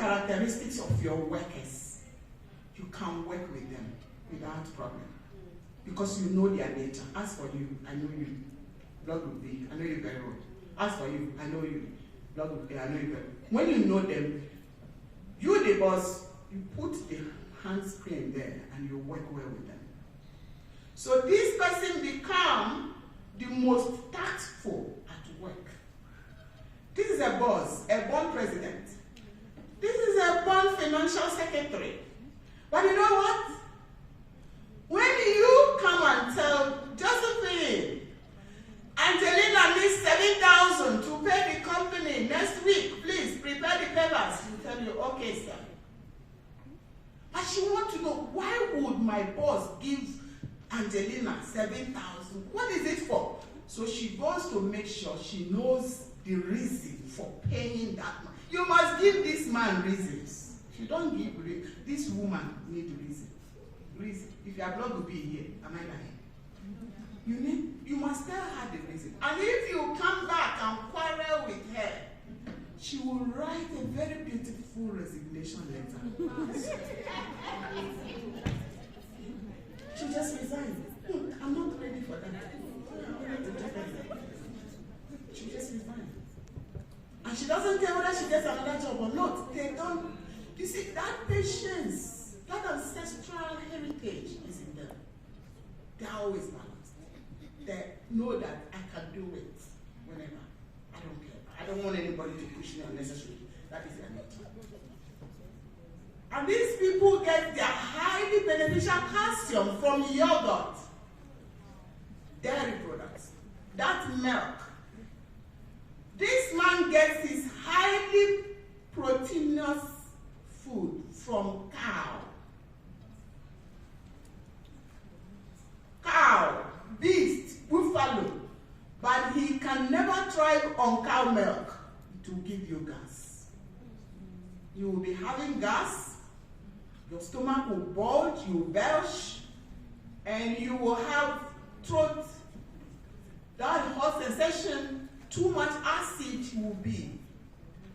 characteristics of your workers, you can work with them without problem. Because you know their nature. As for you, I know you. Blood will be, I know you very well. As for you, I know you. Blood will be, I know you very well. When you know them, you the boss, you put the hand screen there and you work well with them. So this person become the most tactful at work. This is a boss, a born president. This is a born financial secretary. But you know what? When you come and tell Josephine, Angelina needs 7,000 to pay the company next week, please prepare the papers. She'll tell you, okay, sir. But she wants to know, why would my boss give Angelina 7,000? What is it for? So she goes to make sure she knows the reason for paying that man. You must give this man reasons. If you don't give reasons, this woman needs reason. Reason. If your blood will be here, am I lying? You must tell her the reason. And if you come back and quarrel with her, she will write a very beautiful resignation letter. She'll just resign. I'm not ready for that. She'll just resign. And she doesn't care whether she gets another job or not. They don't. You see, that patience, that ancestral heritage is in them. They're always balanced. They know that I can do it whenever. I don't care. I don't want anybody to push me unnecessarily. That is their nature. And these people get their highly beneficial calcium from yogurt, dairy products, that milk. This man gets his highly proteinous food from cow. Cow, beast, buffalo. But he can never thrive on cow milk to give you gas. You will be having gas, your stomach will bulge, you will belch, and you will have throat, that hot sensation, too much acid will be.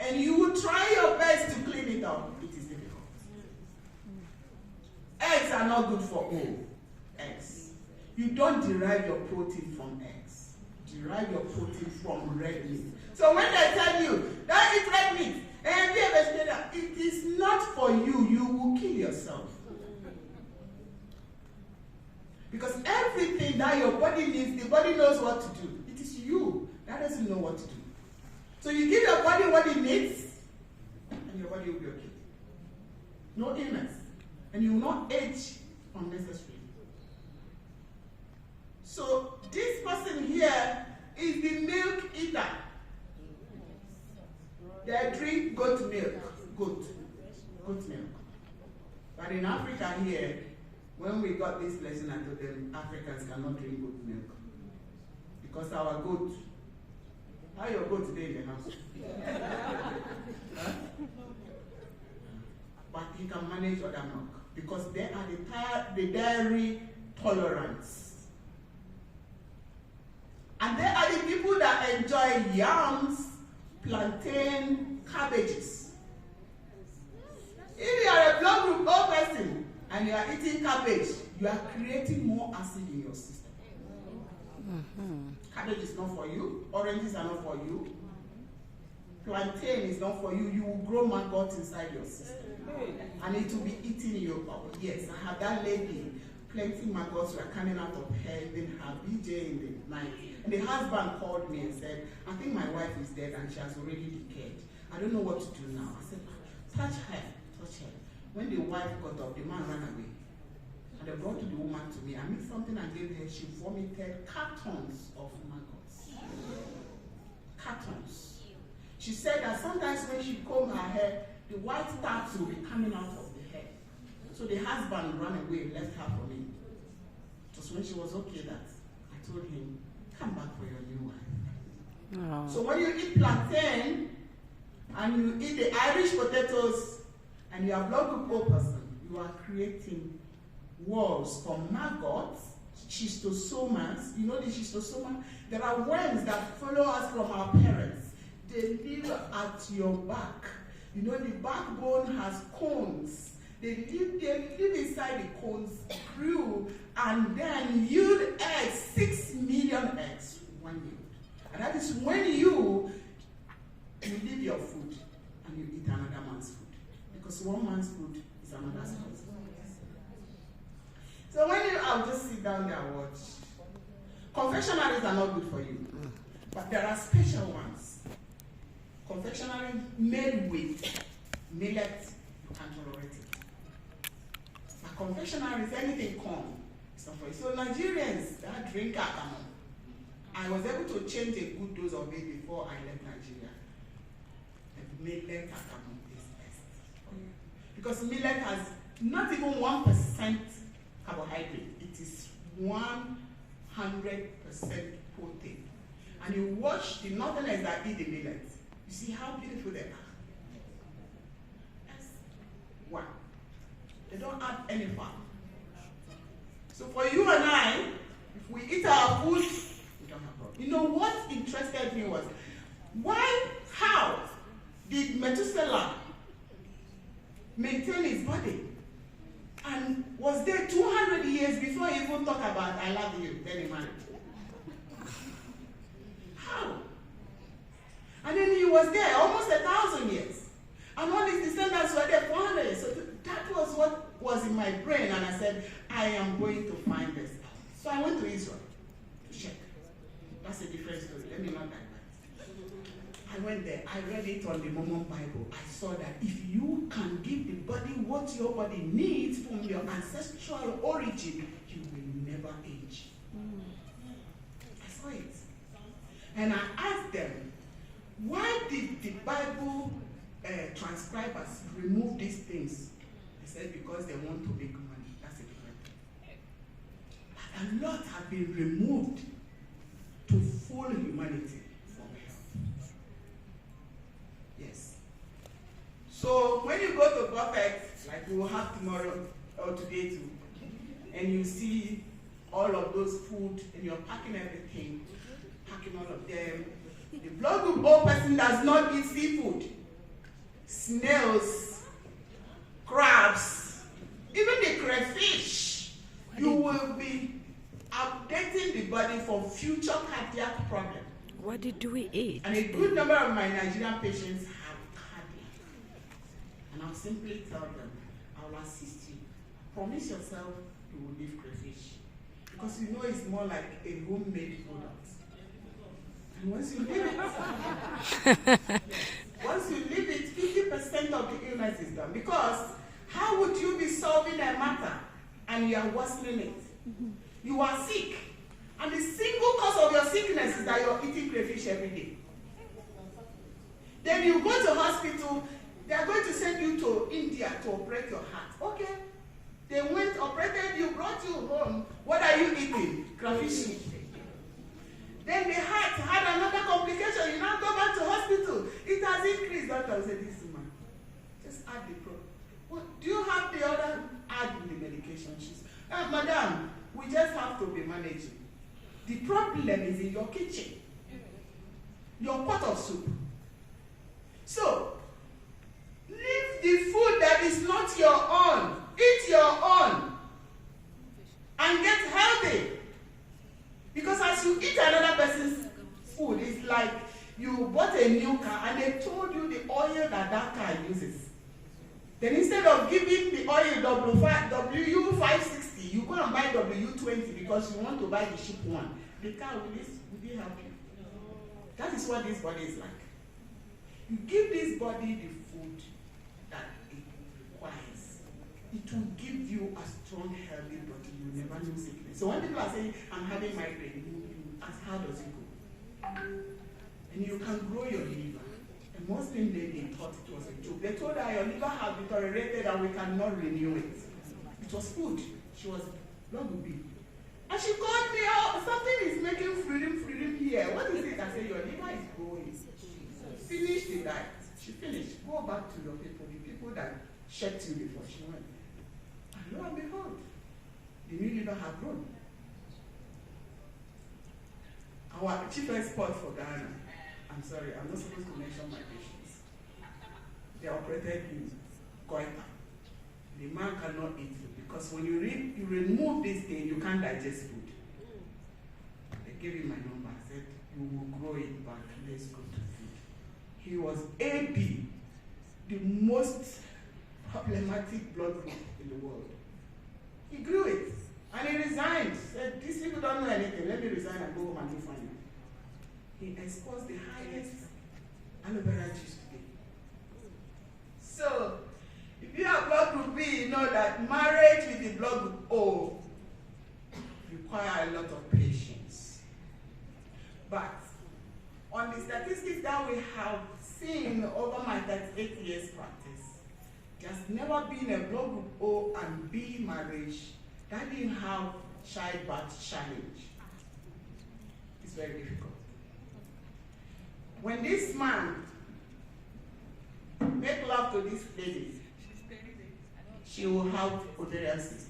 And you will try your best to clean it up. It is difficult. Eggs are not good for all. Eggs. You don't derive your protein from eggs. Derive your protein from red meat. So when they tell you, don't eat red meat, and be a vegetarian, it is not for you. You will kill yourself. Because everything that your body needs, the body knows what to do. It is you that doesn't know what to do. So you give your body what it needs, and your body will be okay. No illness. And you will not age unnecessarily. So this person here is the milk eater. They drink goat milk. Goat milk. But in Africa here, when we got this lesson, I told them Africans cannot drink goat milk. Because our goat, how your goat today in the house? Huh? But he can manage other milk. Because they are the dairy tolerance. And they are the people that enjoy yams, plantain, cabbages. If you are a blood group O person and you are eating cabbage, you are creating more acid in your system. Cabbage is not for you. Oranges are not for you. Plantain is not for you. You will grow maggots inside your system. And it will be eating you up. Yes, I had that lady. Plenty maggots were coming out of her, even her BJ in the night. And the husband called me and said, I think my wife is dead and she has already decayed. I don't know what to do now. I said, touch her. When the wife got up, the man ran away. And they brought the woman to me. I mixed something and gave her. She vomited cartons of maggots. Cartons. She said that sometimes when she combed her hair, the white starts will be coming out of the hair. So the husband ran away and left her for me. Just when she was okay that I told him, come back for your new wife. Oh. So when you eat plantain and you eat the Irish potatoes and you are blood group O person, you are creating walls for maggots, schistosomas. You know the schistosoma? There are worms that follow us from our parents. They live at your back. You know, the backbone has cones. They live inside the cones, grew, and then yield eggs, 6 million eggs, one yield. And that is when you leave your food and you eat another man's food. Because one man's food is another's food. So when I'll just sit down there and watch. Confectionaries are not good for you. But there are special ones. Confectionery made with millet, you can't tolerate it. But confectionaries, anything corn, it's not for you. So Nigerians that drink akamu, I was able to change a good dose of it before I left Nigeria. The millet akamu is best for you. Because millet has not even 1% carbohydrate. It is 100% protein. And you watch the northerners that eat the millet. You see how beautiful they are. Yes. Wow. They don't add any fat. So for you and I, if we eat our food, we don't have problem. You know what interested me was, how did Methuselah maintain his body? And was there 200 years before he even talked about I love you, then he married? How? And then he was there almost 1,000 years. And all his descendants were there 400 years. So that was what was in my brain. And I said, I am going to find this out. So I went to Israel to check. That's a different story. Let me not digress. I went there. I read it on the Mormon Bible. I saw that if you can give the body what your body needs from your ancestral origin, you will never age. I saw it. And I asked them, why did the Bible transcribers remove these things? They said because they want to make money. That's a different thing. But a lot have been removed to fool humanity from health. Yes. So when you go to buffet, like we will have tomorrow or today too, and you see all of those food and you're packing everything, packing all of them. The blood group O person does not eat seafood, snails, crabs, even the crayfish. You will be updating the body for future cardiac problems. What did we eat? And a good number of my Nigerian patients have cardiac. And I'll simply tell them, I'll assist you. Promise yourself you will leave crayfish. Because you know it's more like a homemade product. And once you leave it, once you leave it, 50% of the illness is done. Because how would you be solving a matter and you are worsening it? You are sick. And the single cause of your sickness is that you're eating crayfish every day. Then you go to hospital, they are going to send you to India to operate your heart. Okay. They went, operated you, brought you home. What are you eating? Crayfish. Then the heart had another complication. You now go back to hospital. It has increased. Doctor said, this woman, just add the problem. Well, do you have the other add in the medication? She's, madam, we just have to be managing. The problem is in your kitchen. Your pot of soup. So, leave the food that is not your own. Eat your own. And get healthy. Because as you eat another person's food, it's like you bought a new car and they told you the oil that car uses. Then instead of giving the oil W560, you go and buy W20 because you want to buy the cheap one. The car will help you. That is what this body is like. You give this body the food that it requires. It will give you a strong, healthy body. You never lose sickness. So when people are saying, I'm having migraine, you ask, how does it go? And you can grow your liver. And most people, they thought it was a joke. They told her, your liver has deteriorated and we cannot renew it. It was food. She was blood would be. And she called me out, something is making freedom here. What is it? I said, your liver is growing. Finish the diet. She finished. Go back to your people, the people that checked you before she went. And lo and behold, the new liver had grown. Our chief expert for Ghana, I'm sorry, I'm not supposed to mention my patients. they operated in goiter. The man cannot eat food because when you remove this thing, you can't digest food. They gave him my number. I said, you will grow it back. Let's go to food. He was AB, the most problematic blood group in the world. He grew it. And he resigned. Said, these people don't know anything. Let me resign and go home and do fine. He exposed the highest aloe vera juice today. So, if you have blood group B, you know that marriage with the blood group O requires a lot of patience. But on the statistics that we have seen over my 38 years practice, there's never been a blood group O and B marriage that didn't have childbirth challenge. It's very difficult. When this man make love to this lady, she will have ovarian cyst.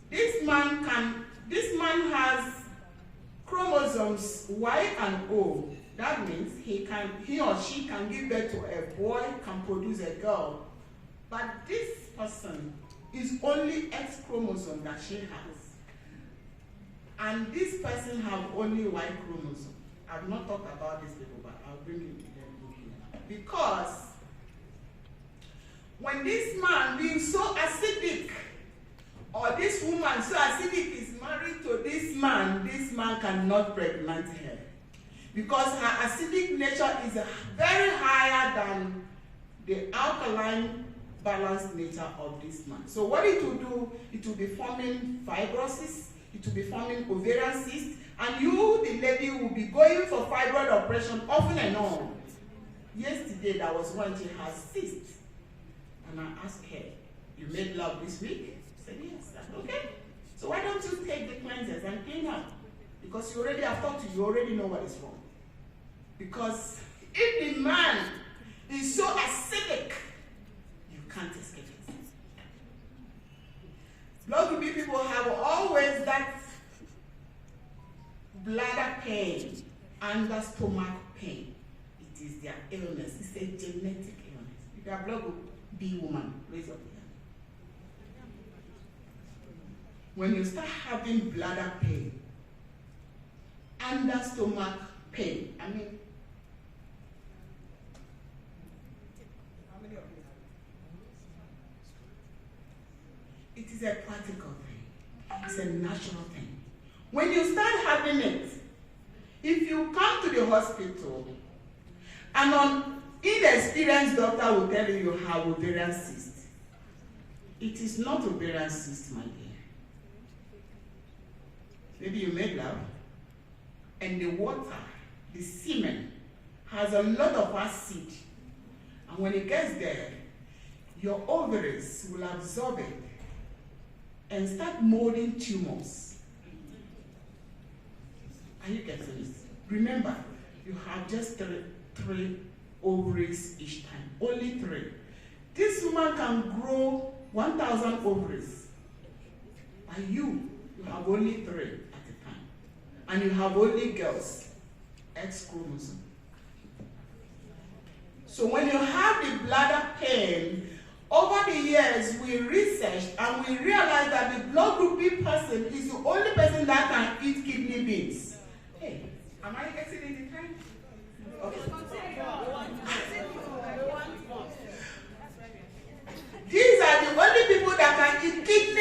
This man has chromosomes Y and O. That means he or she can give birth to a boy, can produce a girl. But this person is only X chromosome that she has. And this person have only Y chromosome. I've not talked about this before, but I'll bring it here. Because when this man being so acidic, or this woman so acidic is married to this man cannot pregnant her. Because her acidic nature is very higher than the alkaline balanced nature of this man. So what it will do, it will be forming fibrosis, it will be forming ovarian cyst, and you, the lady, will be going for fibroid operation often and on. Yesterday, there was one, she has cyst. And I asked her, you made love this week? She said, yes. I said, okay. So why don't you take the cleansers and clean up? Because you already have talked to you, already know what is wrong. Because if the man is so acidic, you can't escape it. Blood group B people have always that bladder pain and the stomach pain. It is their illness. It's a genetic illness. If you are blood group B woman, raise up your hand. When you start having bladder pain and the stomach pain, I mean, how many of you have it? It is a practical thing. It's a natural thing. When you start having it, if you come to the hospital and an inexperienced doctor will tell you you have ovarian cyst, it is not ovarian cyst, my dear. Maybe you made love, and the water, the semen, has a lot of acid. And when it gets there, your ovaries will absorb it and start molding tumors. Are you getting it? Remember, you have just three ovaries each time. Only 3. This woman can grow 1,000 ovaries. And you have only 3 at a time. And you have only girls, X chromosome. So when you have the bladder pain, over the years we researched and we realized that the blood group B person is the only person that can eat kidney beans. Hey, am I exceeding the time? Okay.